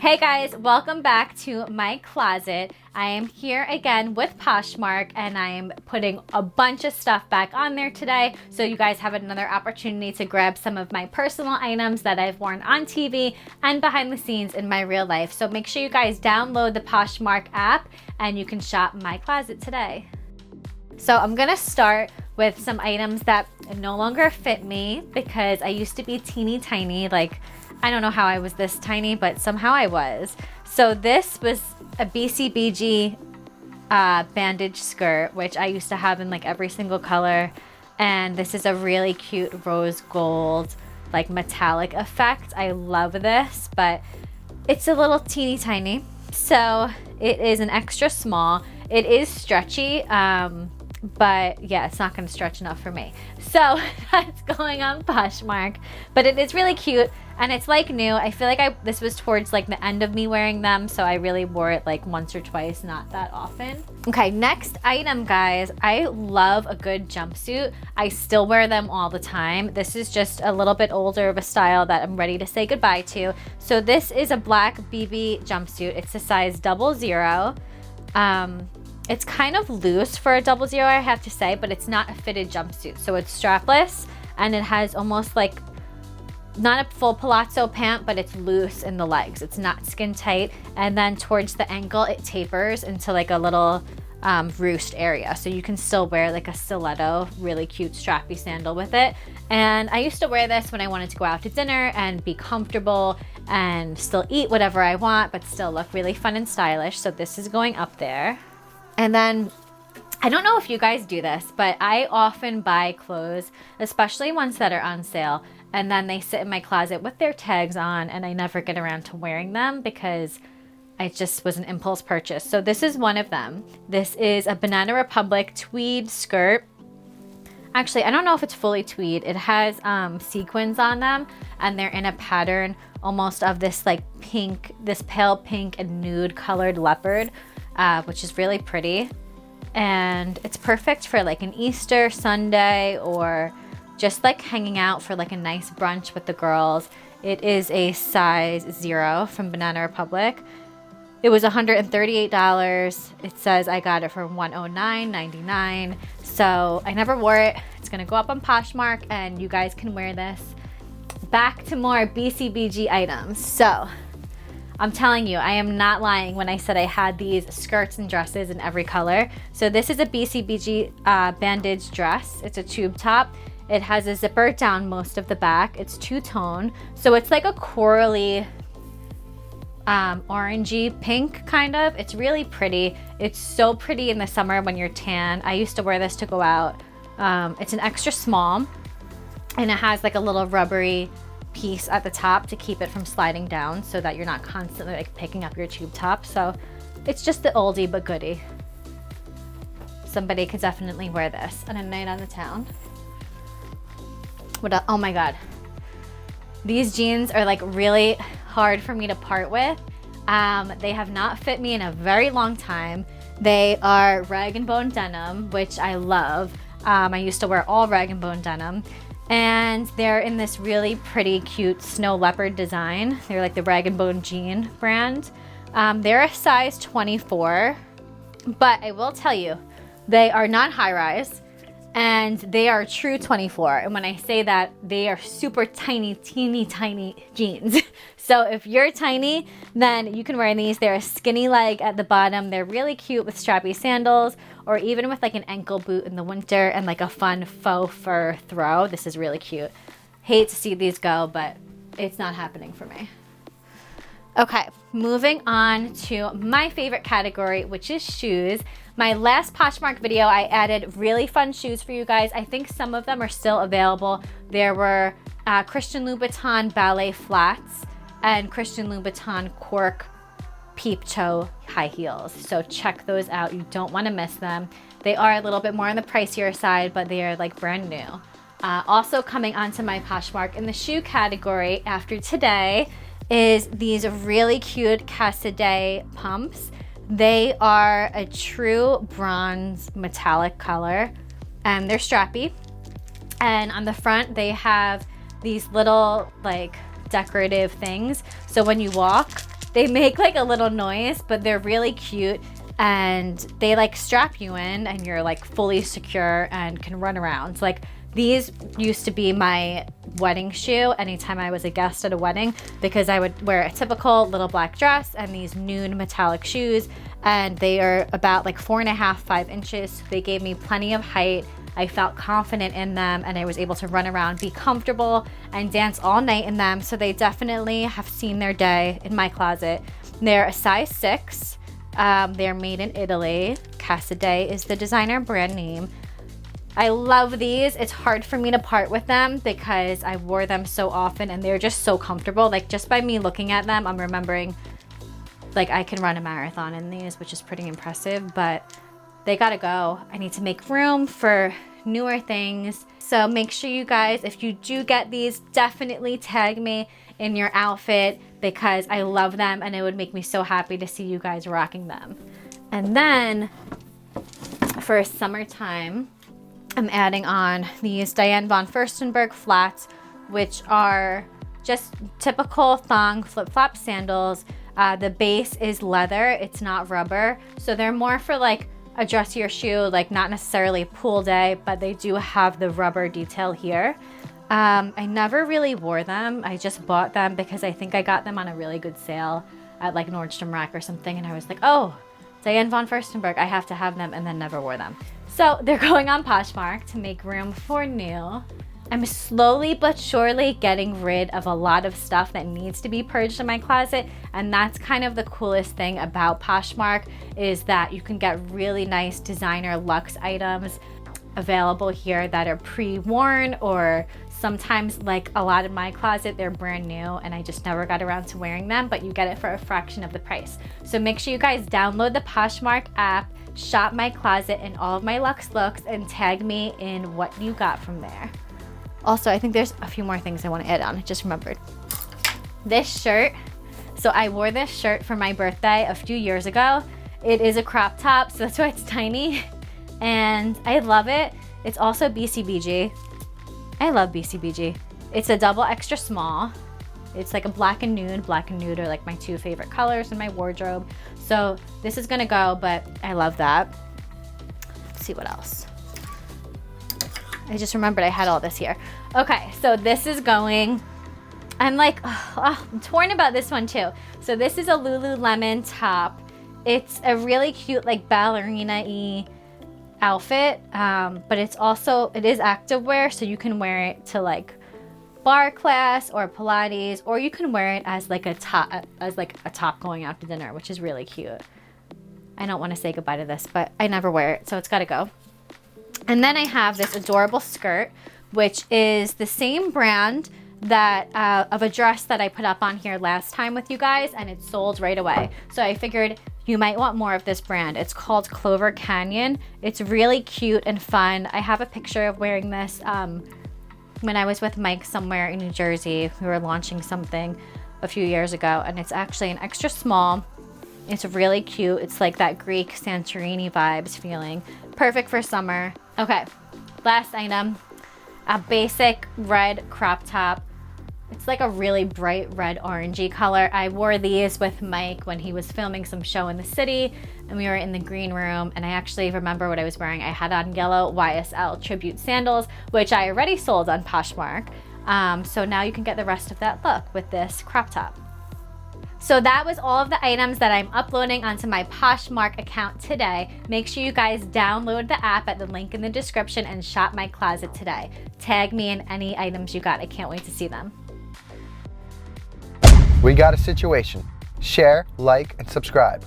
Hey guys, welcome back to my closet. I am here again with Poshmark and I am putting a bunch of stuff back on there today so you guys have another opportunity to grab some of my personal items that I've worn on TV and behind the scenes in my real life. So make sure you guys download the Poshmark app and you can shop my closet today. So I'm gonna start with some items that no longer fit me because I used to be teeny tiny. Like, I don't know how I was this tiny, but somehow I was. So this was a Bcbg bandage skirt, which I used to have in like every single color. And this is a really cute rose gold, like metallic effect. I love this, but it's a little teeny tiny. So it is an extra small. It is stretchy, but yeah, it's not gonna stretch enough for me. So that's going on Poshmark, but it is really cute and it's like new. I feel like this was towards like the end of me wearing them, so I really wore it like once or twice, not that often. Okay, next item, guys. I love a good jumpsuit. I still wear them all the time. This is just a little bit older of a style that I'm ready to say goodbye to. So this is a black Bv jumpsuit. It's a size 00. It's kind of loose for a 00, I have to say, but it's not a fitted jumpsuit. So it's strapless and it has almost like, not a full palazzo pant, but it's loose in the legs. It's not skin tight. And then towards the ankle, it tapers into like a little roost area. So you can still wear like a stiletto, really cute strappy sandal with it. And I used to wear this when I wanted to go out to dinner and be comfortable and still eat whatever I want, but still look really fun and stylish. So this is going up there. And then, I don't know if you guys do this, but I often buy clothes, especially ones that are on sale, and then they sit in my closet with their tags on and I never get around to wearing them because it just was an impulse purchase. So this is one of them. This is a Banana Republic tweed skirt. Actually, I don't know if it's fully tweed. It has sequins on them and they're in a pattern almost of this like pink, this pale pink and nude colored leopard. Which is really pretty, and it's perfect for like an Easter Sunday or just like hanging out for like a nice brunch with the girls. It is a size 0 from Banana Republic. It was $138. It says I got it for $109.99. So I never wore it. It's gonna go up on Poshmark and you guys can wear this. Back to more Bcbg items. So I'm telling you, I am not lying when I said I had these skirts and dresses in every color. So this is a Bcbg bandage dress. It's a tube top. It has a zipper down most of the back. It's two-tone. So it's like a corally, orangey pink kind of. It's really pretty. It's so pretty in the summer when you're tan. I used to wear this to go out. It's an extra small and it has like a little rubbery piece at the top to keep it from sliding down so that you're not constantly like picking up your tube top. So it's just the oldie but goodie. Somebody could definitely wear this on a night on the town. What else? Oh my god, these jeans are like really hard for me to part with. They have not fit me in a very long time. They are rag and bone denim, which I love. I used to wear all rag and bone denim. And they're in this really pretty cute snow leopard design. They're like the Rag & Bone jean brand. They're a size 24, but I will tell you, they are not high rise and they are true 24. And when I say that, they are super tiny, teeny tiny jeans. So if you're tiny, then you can wear these. They're a skinny leg at the bottom. They're really cute with strappy sandals or even with like an ankle boot in the winter and like a fun faux fur throw. This is really cute. Hate to see these go, but it's not happening for me. Okay, moving on to my favorite category, which is shoes. My last Poshmark video, I added really fun shoes for you guys. I think some of them are still available. There were Christian Louboutin ballet flats and Christian Louboutin cork peep toe high heels. So check those out. You don't want to miss them. They are a little bit more on the pricier side, but they are like brand new. Also coming onto my Poshmark in the shoe category after today is these really cute Cassidy pumps. They are a true bronze metallic color and they're strappy. And on the front, they have these little like decorative things. So when you walk, They make like a little noise, but they're really cute, and they like strap you in and you're like fully secure and can run around. So, like, these used to be my wedding shoe anytime I was a guest at a wedding, because I would wear a typical little black dress and these nude metallic shoes, and they are about like 4.5, 5 inches. They gave me plenty of height. I felt confident in them, and I was able to run around, be comfortable, and dance all night in them. So they definitely have seen their day in my closet. They're a size 6. They're made in Italy. Casadei is the designer brand name. I love these. It's hard for me to part with them because I wore them so often, and they're just so comfortable. Like, just by me looking at them, I'm remembering like I can run a marathon in these, which is pretty impressive, but they gotta go. I need to make room for newer things. So make sure you guys, if you do get these, definitely tag me in your outfit, because I love them and it would make me so happy to see you guys rocking them. And then for summertime, I'm adding on these Diane von Furstenburg flats, which are just typical thong flip-flop sandals. The base is leather, it's not rubber. So they're more for like a dressier shoe, like not necessarily a pool day, but they do have the rubber detail here. I never really wore them. I just bought them because I think I got them on a really good sale at like Nordstrom Rack or something. And I was like, oh, Diane von Furstenburg, I have to have them, and then never wore them. So they're going on Poshmark to make room for new. I'm slowly but surely getting rid of a lot of stuff that needs to be purged in my closet, and that's kind of the coolest thing about Poshmark, is that you can get really nice designer luxe items available here that are pre-worn, or sometimes, like a lot in my closet, they're brand new and I just never got around to wearing them, but you get it for a fraction of the price. So make sure you guys download the Poshmark app, shop my closet and all of my luxe looks, and tag me in what you got from there. Also, I think there's a few more things I want to add on. I just remembered. This shirt. So I wore this shirt for my birthday a few years ago. It is a crop top, so that's why it's tiny. And I love it. It's also Bcbg. I love Bcbg. It's a double extra small. It's like a black and nude. Black and nude are like my two favorite colors in my wardrobe. So this is gonna go, but I love that. Let's see what else. I just remembered I had all this here. Okay, so this is going, I'm like, I'm torn about this one too. So this is a Lululemon top. It's a really cute, like ballerina-y outfit, but it's also, it is activewear, so you can wear it to like bar class or Pilates, or you can wear it as like a top going out to dinner, which is really cute. I don't want to say goodbye to this, but I never wear it, so it's got to go. And then I have this adorable skirt, which is the same brand that of a dress that I put up on here last time with you guys, and it sold right away. So I figured you might want more of this brand. It's called Clover Canyon. It's really cute and fun. I have a picture of wearing this when I was with Mike somewhere in New Jersey. We were launching something a few years ago, and it's actually an extra small. It's really cute. It's like that Greek Santorini vibes feeling. Perfect for summer. Okay, last item, a basic red crop top. It's like a really bright red orangey color. I wore these with Mike when he was filming some show in the city, and we were in the green room, and I actually remember what I was wearing. I had on yellow YSL tribute sandals, which I already sold on Poshmark. So now you can get the rest of that look with this crop top. So that was all of the items that I'm uploading onto my Poshmark account today. Make sure you guys download the app at the link in the description and shop my closet today. Tag me in any items you got. I can't wait to see them. We got a situation. Share, like, and subscribe.